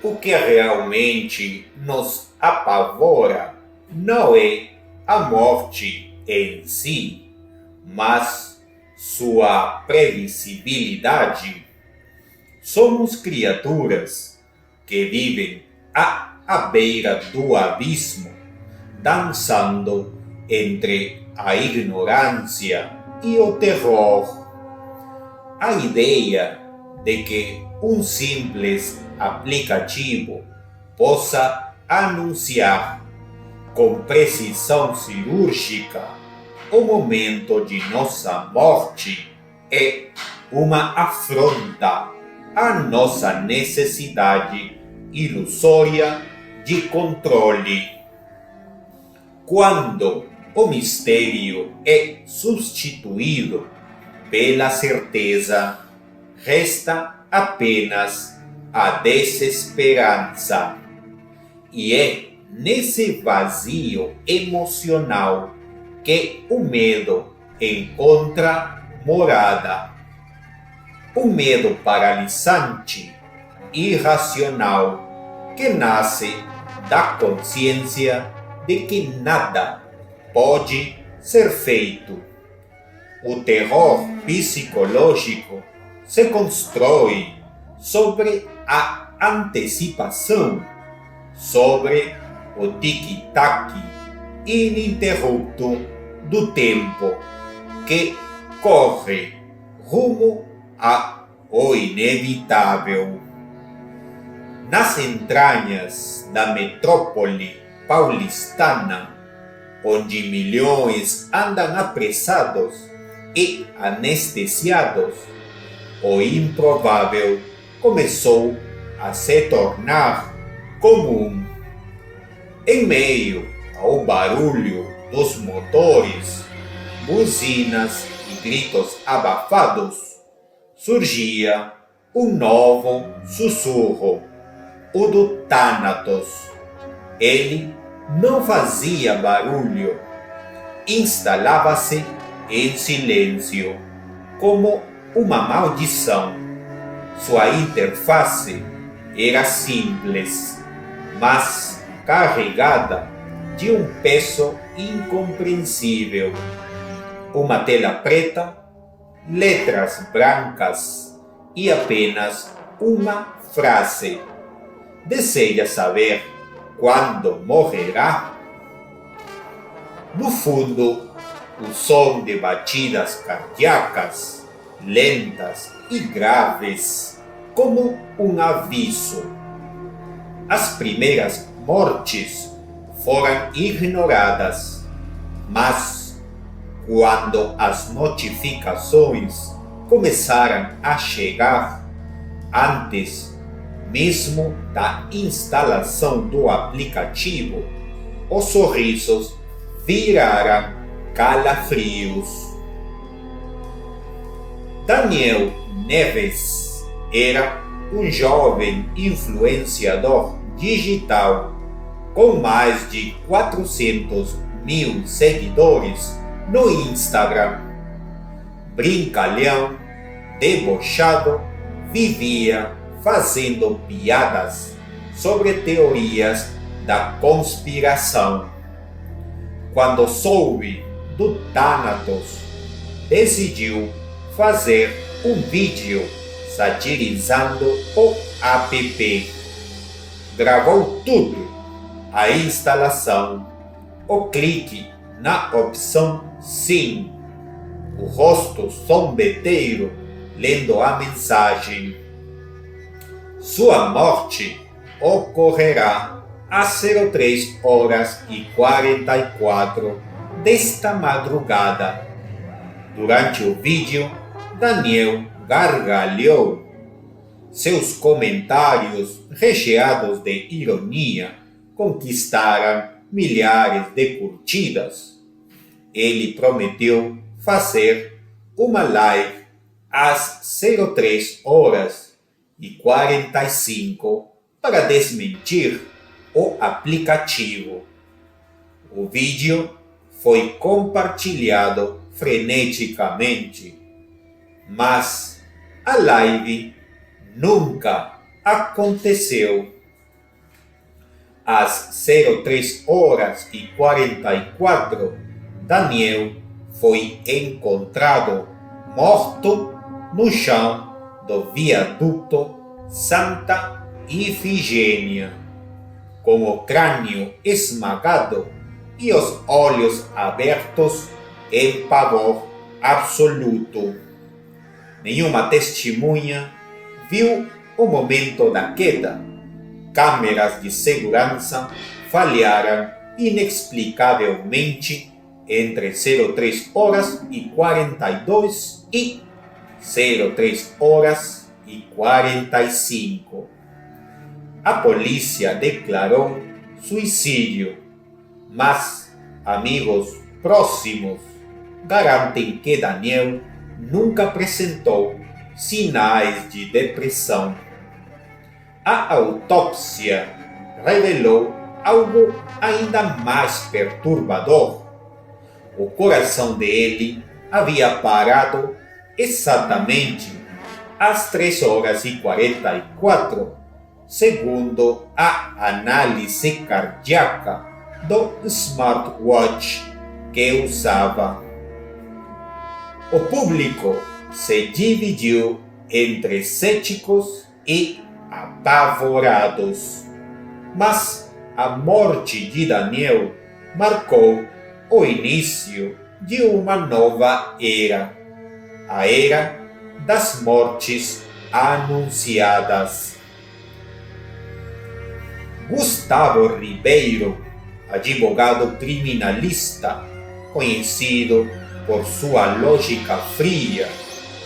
O que realmente nos apavora não é a morte em si, mas sua previsibilidade. Somos criaturas que vivem à beira do abismo, dançando entre a ignorância e o terror. A ideia de que um simples aplicativo possa anunciar com precisão cirúrgica o momento de nossa morte é uma afronta à nossa necessidade ilusória de controle. Quando o mistério é substituído pela certeza, resta apenas a desesperança. E é nesse vazio emocional que o medo encontra morada. Um medo paralisante, irracional, que nasce da consciência de que nada pode ser feito. O terror psicológico se constrói sobre a antecipação, sobre o tic-tac ininterrupto do tempo que corre rumo ao inevitável. Nas entranhas da metrópole paulistana, onde milhões andam apressados e anestesiados, o improvável começou a se tornar comum. Em meio ao barulho dos motores, buzinas e gritos abafados, surgia um novo sussurro, o do Thanatos. Ele não fazia barulho, instalava-se em silêncio, como uma maldição. Sua interface era simples, mas carregada de um peso incompreensível. Uma tela preta, letras brancas e apenas uma frase: deseja saber quando morrerá? No fundo, o som de batidas cardíacas, lentas e graves, como um aviso. As primeiras mortes foram ignoradas, mas quando as notificações começaram a chegar, antes mesmo da instalação do aplicativo, os sorrisos viraram calafrios. Daniel Neves era um jovem influenciador digital com mais de 400 mil seguidores no Instagram. Brincalhão, debochado, vivia fazendo piadas sobre teorias da conspiração. Quando soube do Thanatos, decidiu fazer um vídeo satirizando o app. Gravou tudo: a instalação, o clique na opção Sim, o rosto zombeteiro lendo a mensagem. Sua morte ocorrerá às 03h44 desta madrugada. Durante o vídeo, Daniel gargalhou. Seus comentários, recheados de ironia, conquistaram milhares de curtidas. Ele prometeu fazer uma live às 03h45 para desmentir o aplicativo. O vídeo foi compartilhado freneticamente, mas a live nunca aconteceu. Às 03h44, Daniel foi encontrado morto no chão do viaduto Santa Ifigênia, com o crânio esmagado e os olhos abertos em pavor absoluto. Nenhuma testemunha viu o momento da queda. Câmeras de segurança falharam inexplicavelmente entre 03h42 e 03h45. A polícia declarou suicídio, mas amigos próximos garantem que Daniel nunca apresentou sinais de depressão. A autópsia revelou algo ainda mais perturbador. O coração dele havia parado exatamente às 3h44, segundo a análise cardíaca do smartwatch que usava. O público se dividiu entre céticos e apavorados, mas a morte de Daniel marcou o início de uma nova era, a era das mortes anunciadas. Gustavo Ribeiro, advogado criminalista, conhecido por sua lógica fria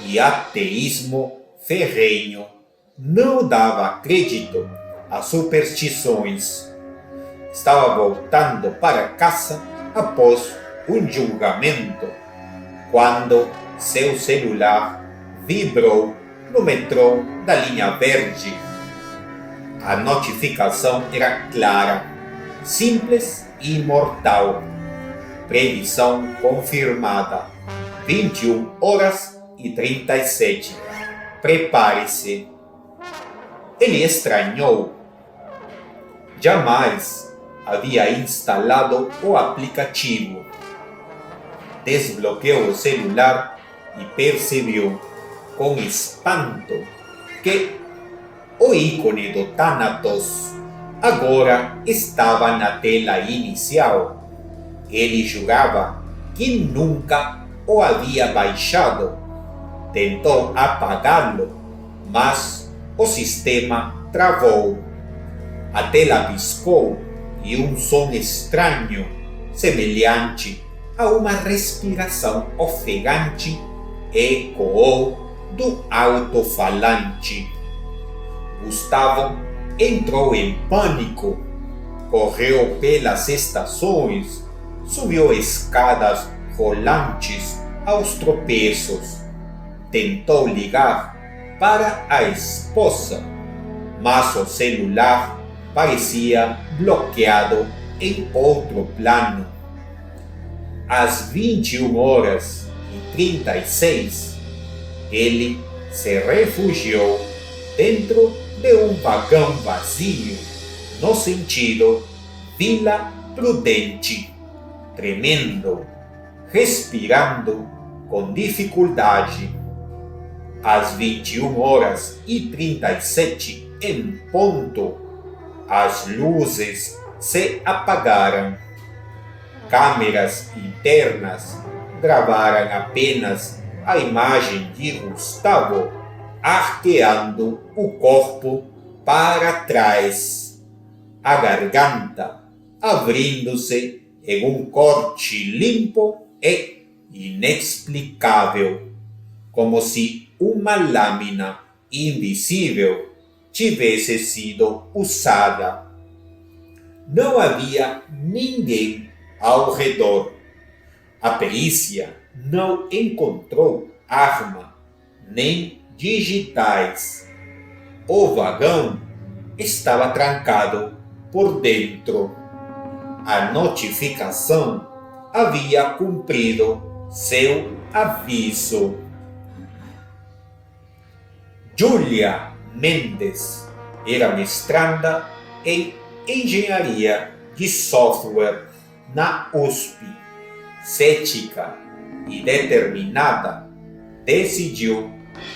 e ateísmo ferrenho, não dava crédito a superstições. Estava voltando para casa após um julgamento, quando seu celular vibrou no metrô da linha verde. A notificação era clara, simples e mortal. Previsão confirmada, 21h37. Prepare-se. Ele estranhou. Jamais havia instalado o aplicativo. Desbloqueou o celular e percebeu com espanto que o ícone do Thanatos agora estava na tela inicial. Ele jurava que nunca o havia baixado. Tentou apagá-lo, mas o sistema travou. A tela piscou e um som estranho, semelhante a uma respiração ofegante, ecoou do alto-falante. Gustavo entrou em pânico, correu pelas estações, subiu escadas rolantes aos tropeços, tentou ligar para a esposa, mas o celular parecia bloqueado em outro plano. Às 21h36, ele se refugiou dentro de um vagão vazio, no sentido Vila Prudente, tremendo, respirando com dificuldade. Às 21h37, em ponto, as luzes se apagaram. Câmeras internas gravaram apenas a imagem de Gustavo arqueando o corpo para trás, a garganta abrindo-se em um corte limpo e inexplicável, como se uma lâmina invisível tivesse sido usada. Não havia ninguém ao redor. A perícia não encontrou arma nem digitais. O vagão estava trancado por dentro. A notificação havia cumprido seu aviso. Júlia Mendes era mestranda em engenharia de software na USP, cética e determinada, decidiu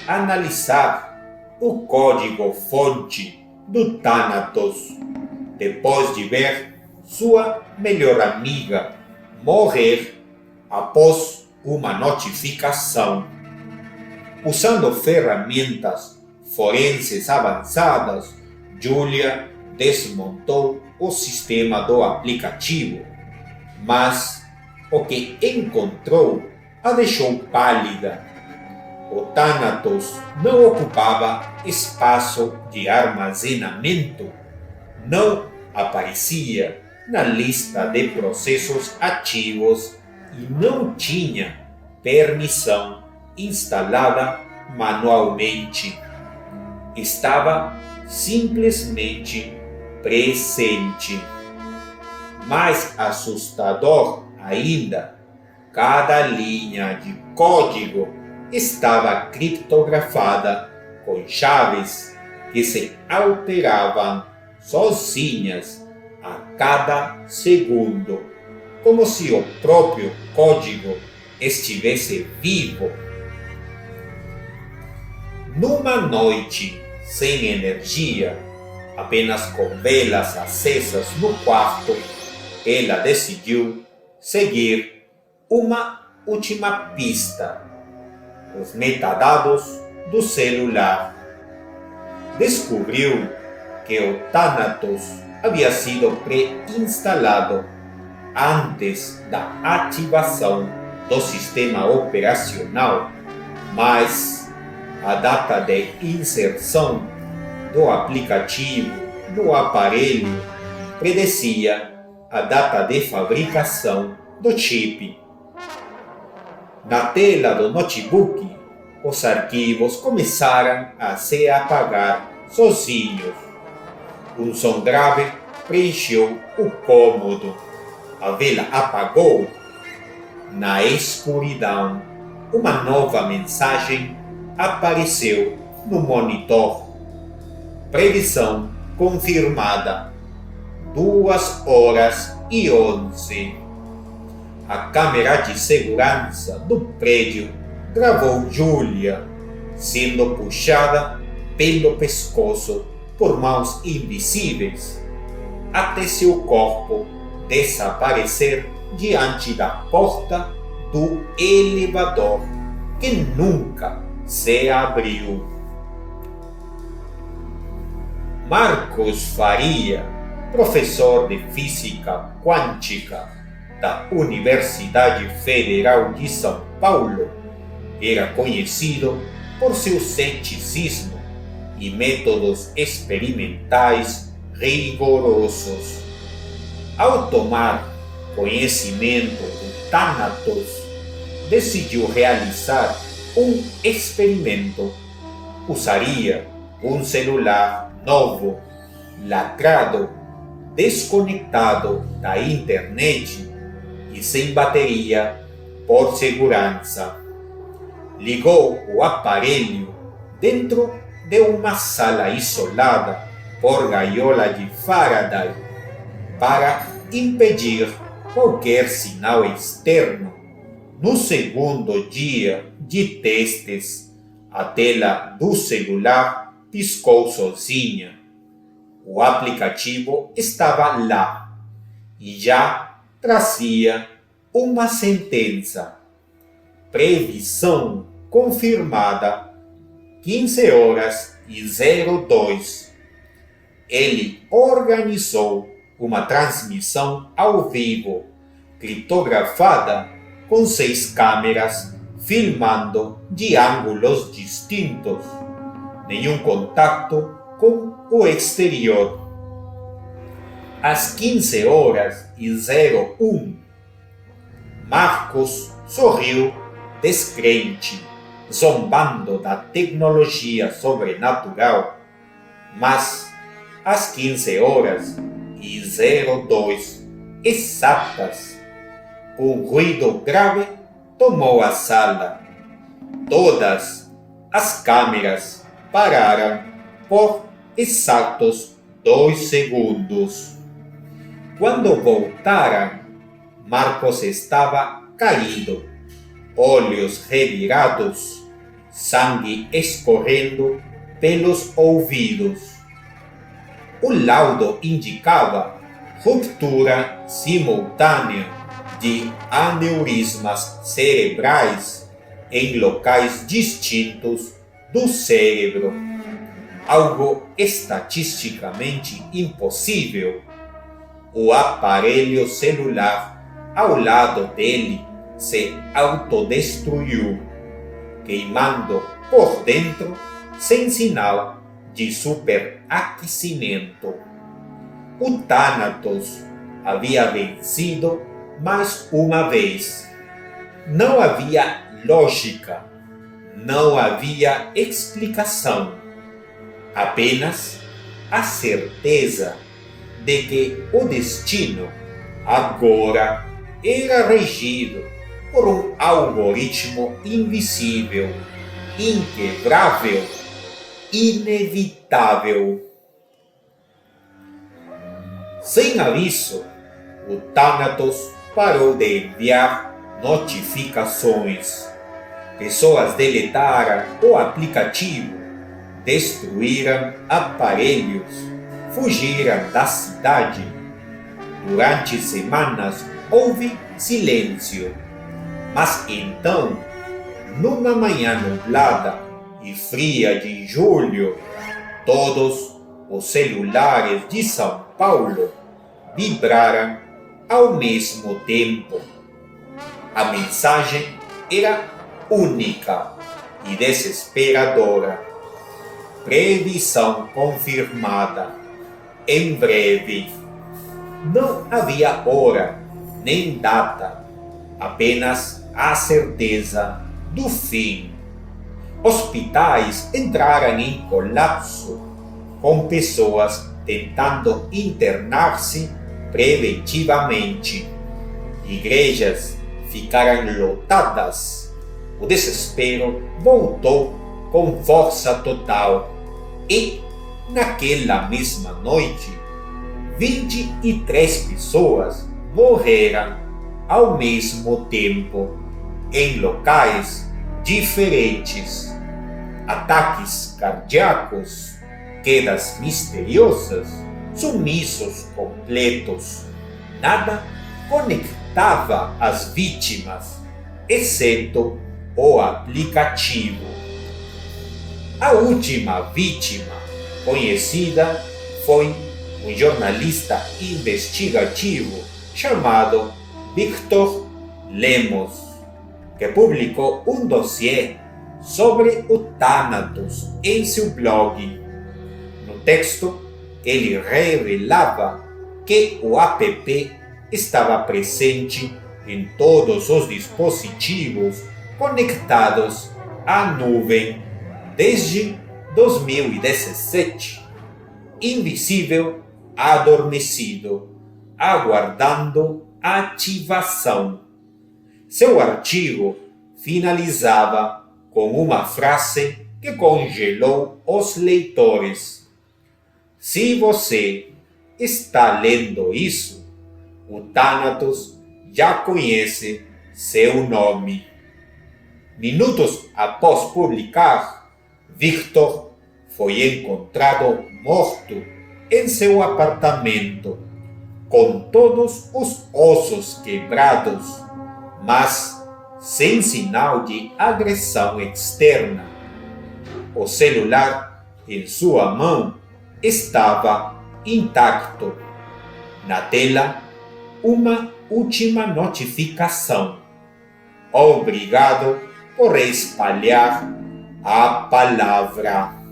analisar o código-fonte do Thanatos, depois de ver sua melhor amiga morrer após uma notificação. Usando ferramentas forenses avançadas, Julia desmontou o sistema do aplicativo, mas o que encontrou a deixou pálida. O Thanatos não ocupava espaço de armazenamento, não aparecia na lista de processos ativos e não tinha permissão instalada manualmente. Estava simplesmente presente. Mais assustador ainda, cada linha de código estava criptografada com chaves que se alteravam sozinhas a cada segundo, como se o próprio código estivesse vivo. Numa noite sem energia, apenas com velas acesas no quarto, ela decidiu seguir uma última pista: os metadados do celular. Descobriu que o Thanatos havia sido pré-instalado antes da ativação do sistema operacional, mas a data de inserção do aplicativo no aparelho predecia a data de fabricação do chip. Na tela do notebook, os arquivos começaram a se apagar sozinhos. Um som grave preencheu o cômodo. A vela apagou. Na escuridão, uma nova mensagem apareceu no monitor. Previsão confirmada. 2h11. A câmera de segurança do prédio gravou Julia sendo puxada pelo pescoço por mãos invisíveis, até seu corpo desaparecer diante da porta do elevador, que nunca se abriu. Marcos Faria, professor de física quântica da Universidade Federal de São Paulo, era conhecido por seu ceticismo e métodos experimentais rigorosos. Ao tomar conhecimento do Thanatos, decidiu realizar um experimento. Usaria um celular novo, lacrado, desconectado da internet e sem bateria por segurança. Ligou o aparelho dentro de uma sala isolada por gaiola de Faraday para impedir qualquer sinal externo. No segundo dia de testes, a tela do celular piscou sozinha. O aplicativo estava lá e já trazia uma sentença: previsão confirmada, 15h02. Ele organizou uma transmissão ao vivo, criptografada, com 6 câmeras filmando de ângulos distintos. Nenhum contato com o exterior. Às 15h01, Marcos sorriu descrente, zombando da tecnologia sobrenatural, mas às 15h02 exatas, um ruído grave tomou a sala. Todas as câmeras pararam por exatos 2 segundos. Quando voltaram, Marcos estava caído, olhos revirados, sangue escorrendo pelos ouvidos. O laudo indicava ruptura simultânea de aneurismas cerebrais em locais distintos do cérebro, algo estatisticamente impossível. O aparelho celular ao lado dele se autodestruiu, queimando por dentro sem sinal de superaquecimento. O Thanatos havia vencido mais uma vez. Não havia lógica, não havia explicação, apenas a certeza de que o destino agora era regido por um algoritmo invisível, inquebrável, inevitável. Sem aviso, o Thanatos parou de enviar notificações. Pessoas deletaram o aplicativo, destruíram aparelhos, fugiram da cidade. Durante semanas houve silêncio. Mas então, numa manhã nublada e fria de julho, todos os celulares de São Paulo vibraram ao mesmo tempo. A mensagem era única e desesperadora. Previsão confirmada. Em breve. Não havia hora nem data, apenas a certeza do fim. Hospitais entraram em colapso, com pessoas tentando internar-se preventivamente. Igrejas ficaram lotadas. O desespero voltou com força total e, naquela mesma noite, 23 pessoas morreram ao mesmo tempo, em locais diferentes. Ataques cardíacos, quedas misteriosas, sumiços completos. Nada conectava as vítimas, exceto o aplicativo. A última vítima conhecida foi um jornalista investigativo chamado Victor Lemos, que publicou um dossiê sobre o Thanatos em seu blog. No texto, ele revelava que o app estava presente em todos os dispositivos conectados à nuvem desde 2017, invisível, adormecido, aguardando ativação. Seu artigo finalizava com uma frase que congelou os leitores. Se você está lendo isso, o Thanatos já conhece seu nome. Minutos após publicar, Victor foi encontrado morto em seu apartamento, com todos os ossos quebrados, mas sem sinal de agressão externa. O celular em sua mão estava intacto. Na tela, uma última notificação. Obrigado por espalhar a palavra.